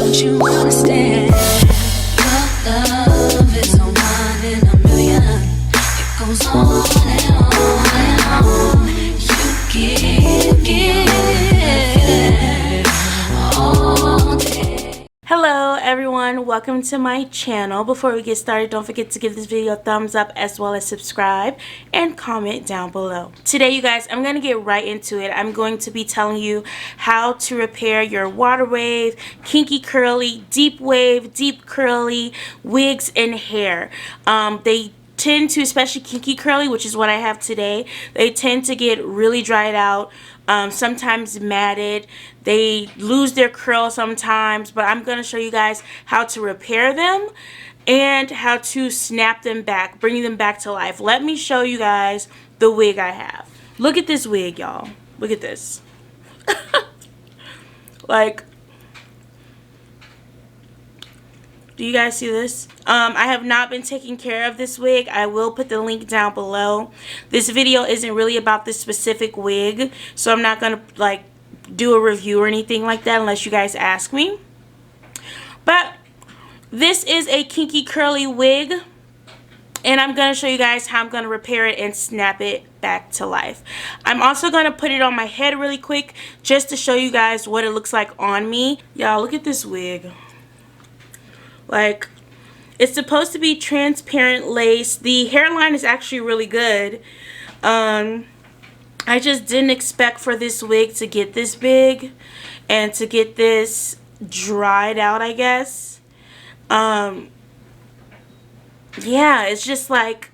Don't you understand? Your love is a one in a million. It goes on and on and on. You give all day. Hello everyone, welcome to my channel. Before we get started, don't forget to give this video a thumbs up as well as subscribe and comment down below. Today you guys, I'm going to get right into it. I'm going to be telling you how to repair your water wave, kinky curly, deep wave, deep curly, wigs and hair. They tend to, especially kinky curly, which is what I have today, they tend to get really dried out, sometimes matted. They lose their curl sometimes, but I'm going to show you guys how to repair them and how to snap them back, bring them back to life. Let me show you guys the wig I have. Look at this wig, y'all. Look at this. Like, do you guys see this? I have not been taking care of this wig. I will put the link down below. This video isn't really about this specific wig, so I'm not gonna like do a review or anything like that unless you guys ask me. But this is a kinky curly wig, and I'm gonna show you guys how I'm gonna repair it and snap it back to life. I'm also gonna put it on my head really quick just to show you guys what it looks like on me. Y'all, look at this wig. Like, it's supposed to be transparent lace. The hairline is actually really good. I just didn't expect for this wig to get this big and to get this dried out, I guess. Yeah, it's just like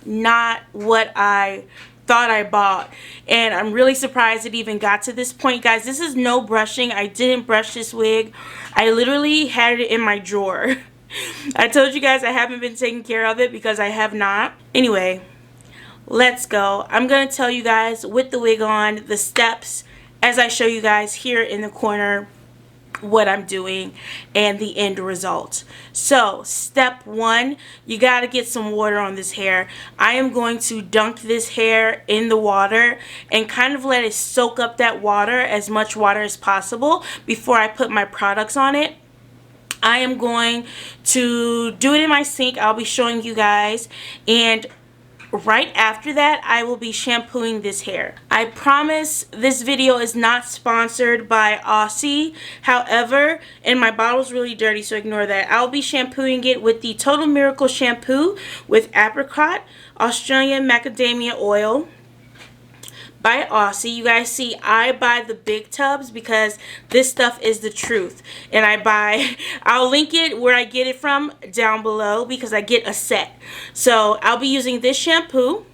not what I thought I bought, and I'm really surprised it even got to this point. Guys, this is no brushing. I didn't brush this wig. I literally had it in my drawer. I told you guys I haven't been taking care of it because I have not. Anyway, let's go. I'm gonna tell you guys with the wig on the steps as I show you guys here in the corner what I'm doing and the end result. So step one, you got to get some water on this hair. I am going to dunk this hair in the water and kind of let it soak up that water, as much water as possible, before I put my products on it. I am going to do it in my sink. I'll be showing you guys, and right after that I will be shampooing this hair. I promise this video is not sponsored by Aussie, however, and my bottle's really dirty, so ignore that. I'll be shampooing it with the Total Miracle shampoo with apricot, Australian macadamia oil by Aussie. You guys see, I buy the big tubs because this stuff is the truth, and I'll link it where I get it from down below because I get a set. So I'll be using this shampoo.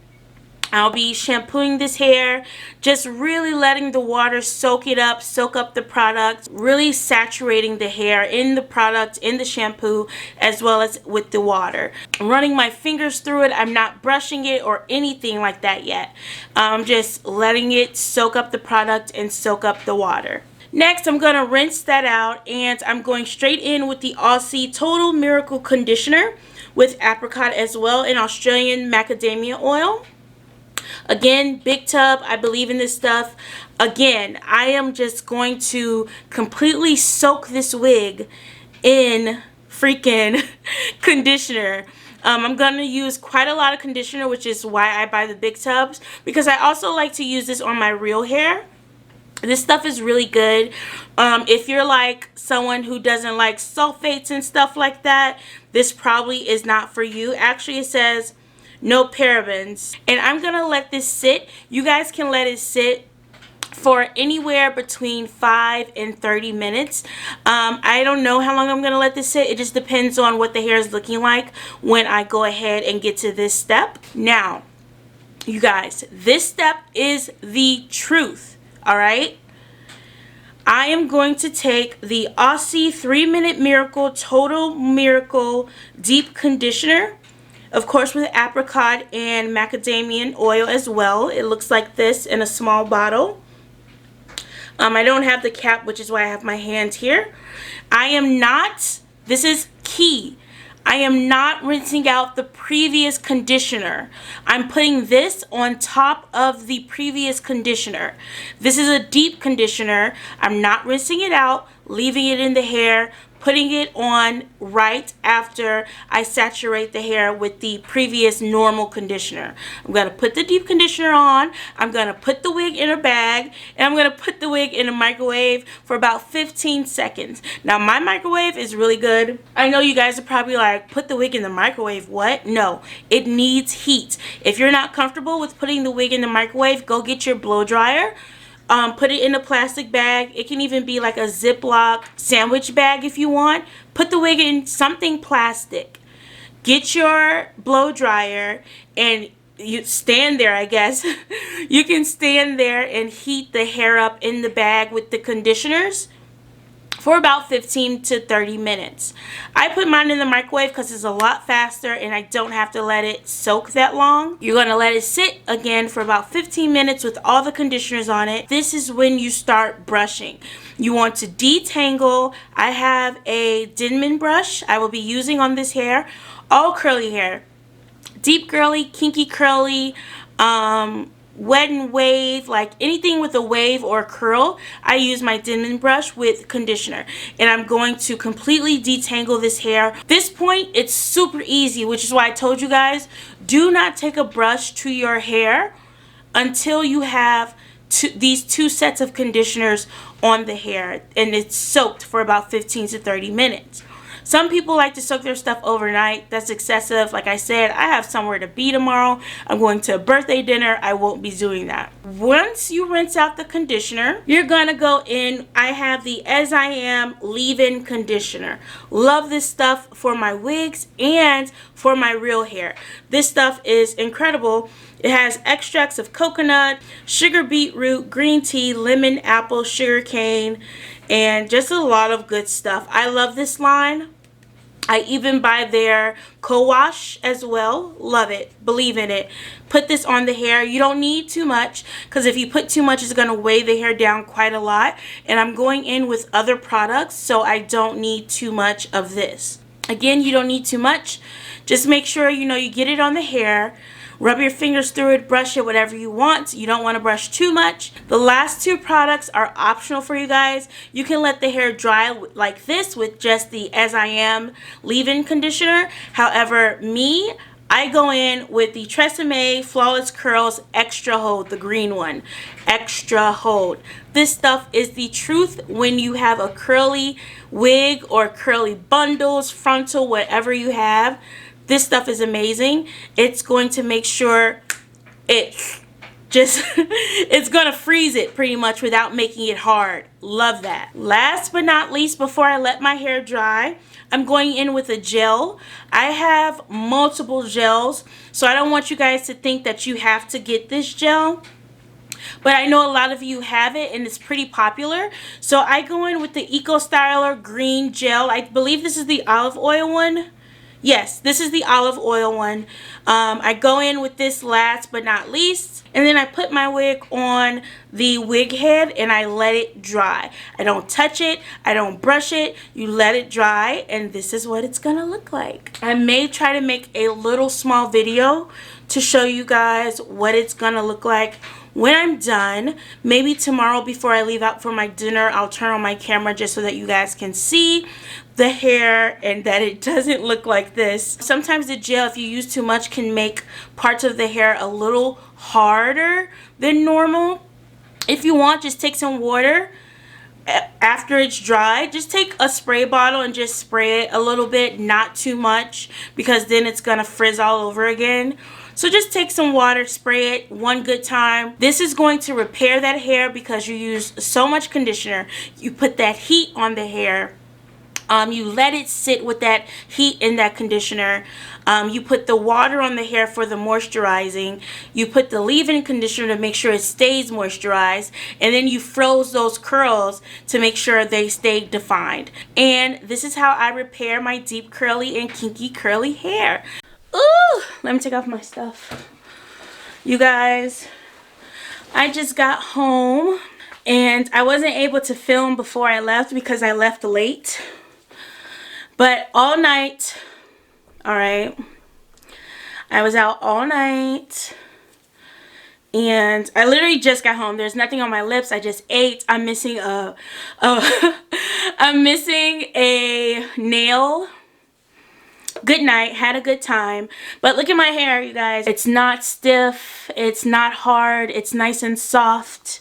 I'll be shampooing this hair, just really letting the water soak it up, soak up the product, really saturating the hair in the product, in the shampoo, as well as with the water. I'm running my fingers through it. I'm not brushing it or anything like that yet. I'm just letting it soak up the product and soak up the water. Next, I'm going to rinse that out, and I'm going straight in with the Aussie Total Miracle Conditioner with apricot as well, and Australian macadamia oil. Again, big tub. I believe in this stuff. Again, I am just going to completely soak this wig in freaking conditioner. I'm going to use quite a lot of conditioner, which is why I buy the big tubs, because I also like to use this on my real hair. This stuff is really good. If you're like someone who doesn't like sulfates and stuff like that, this probably is not for you. Actually, it says no parabens, and I'm gonna let this sit. You guys can let it sit for anywhere between 5 and 30 minutes. I don't know how long I'm gonna let this sit. It just depends on what the hair is looking like when I go ahead and get to this step. Now, you guys, this step is the truth. All right, I am going to take the Aussie 3-Minute Miracle Total Miracle Deep Conditioner, of course with apricot and macadamia oil as well. It looks like this in a small bottle. I don't have the cap, which is why I have my hand here. I am not, this is key, I am not rinsing out the previous conditioner. I'm putting this on top of the previous conditioner. This is a deep conditioner. I'm not rinsing it out. leaving it in the hair, putting it on right after I saturate the hair with the previous normal conditioner. I'm going to put the deep conditioner on, I'm going to put the wig in a bag, and I'm going to put the wig in a microwave for about 15 seconds. Now my microwave is really good. I know you guys are probably like, put the wig in the microwave, what? No, it needs heat. If you're not comfortable with putting the wig in the microwave, go get your blow dryer. Put it in a plastic bag. It can even be like a Ziploc sandwich bag if you want. Put the wig in something plastic. Get your blow dryer and you stand there, I guess. You can stand there and heat the hair up in the bag with the conditioners for about 15 to 30 minutes. I put mine in the microwave because it's a lot faster and I don't have to let it soak that long. You're going to let it sit again for about 15 minutes with all the conditioners on it. This is when you start brushing. You want to detangle. I have a Denman brush I will be using on this hair. All curly hair. Deep curly, kinky curly, wet and wave, like anything with a wave or a curl. I use my Denman brush with conditioner and I'm going to completely detangle this hair. This point it's super easy, which is why I told you guys, do not take a brush to your hair until you have these two sets of conditioners on the hair and it's soaked for about 15 to 30 minutes. Some people like to soak their stuff overnight. That's excessive. Like I said, I have somewhere to be tomorrow. I'm going to a birthday dinner. I won't be doing that. Once you rinse out the conditioner, you're going to go in. I have the As I Am leave-in conditioner. Love this stuff for my wigs and for my real hair. This stuff is incredible. It has extracts of coconut, sugar beetroot, green tea, lemon, apple, sugar cane, and just a lot of good stuff. I love this line. I even buy their co-wash as well. Love it. Believe in it. Put this on the hair. You don't need too much because if you put too much, it's going to weigh the hair down quite a lot. And I'm going in with other products, so I don't need too much of this. Again, you don't need too much. Just make sure you get it on the hair. Rub your fingers through it, brush it, whatever you want. You don't want to brush too much. The last two products are optional for you guys. You can let the hair dry like this with just the As I Am leave-in conditioner. However, I go in with the Tresemme Flawless Curls Extra Hold, the green one. Extra Hold. This stuff is the truth when you have a curly wig or curly bundles, frontal, whatever you have. This stuff is amazing. It's going to make sure it's going to freeze it pretty much without making it hard. Love that. Last but not least, before I let my hair dry, I'm going in with a gel. I have multiple gels, so I don't want you guys to think that you have to get this gel. But I know a lot of you have it and it's pretty popular. So I go in with the Eco Styler green gel. I believe this is the olive oil one. Yes, this is the olive oil one. I go in with this last but not least. And then I put my wig on the wig head and I let it dry. I don't touch it. I don't brush it. You let it dry and this is what it's going to look like. I may try to make a little small video to show you guys what it's going to look like when I'm done. Maybe tomorrow before I leave out for my dinner, I'll turn on my camera just so that you guys can see the hair and that it doesn't look like this. Sometimes the gel, if you use too much, can make parts of the hair a little harder than normal. If you want, just take some water after it's dry. Just take a spray bottle and just spray it a little bit, not too much, because then it's gonna frizz all over again. So just take some water, spray it one good time. This is going to repair that hair because you use so much conditioner. You put that heat on the hair. You let it sit with that heat in that conditioner. You put the water on the hair for the moisturizing. You put the leave-in conditioner to make sure it stays moisturized. And then you froze those curls to make sure they stay defined. And this is how I repair my deep curly and kinky curly hair. Ooh, let me take off my stuff. You guys, I just got home and I wasn't able to film before I left because I left late. But all night, all right, I was out all night And I literally just got home. There's nothing on my lips. I just ate. I'm missing I'm missing a nail. Good night. Had a good time. But look at my hair, you guys. It's not stiff. It's not hard. It's nice and soft.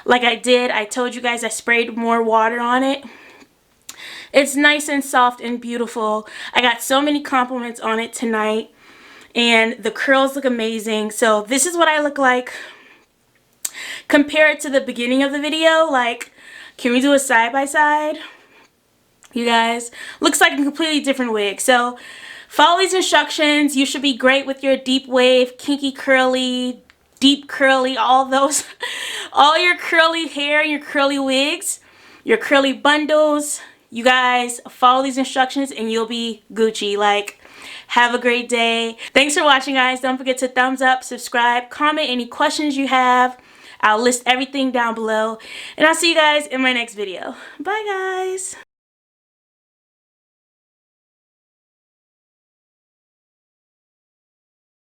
Like I told you guys I sprayed more water on it. It's nice and soft and beautiful. I got so many compliments on it tonight. And the curls look amazing. So this is what I look like compared to the beginning of the video. Like, can we do a side by side? You guys, looks like a completely different wig. So follow these instructions. You should be great with your deep wave, kinky curly, deep curly, all those, all your curly hair, your curly wigs, your curly bundles. You guys follow these instructions and you'll be Gucci. Like, have a great day. Thanks for watching, guys. Don't forget to thumbs up, subscribe, comment any questions you have. I'll list everything down below. And I'll see you guys in my next video. Bye, guys.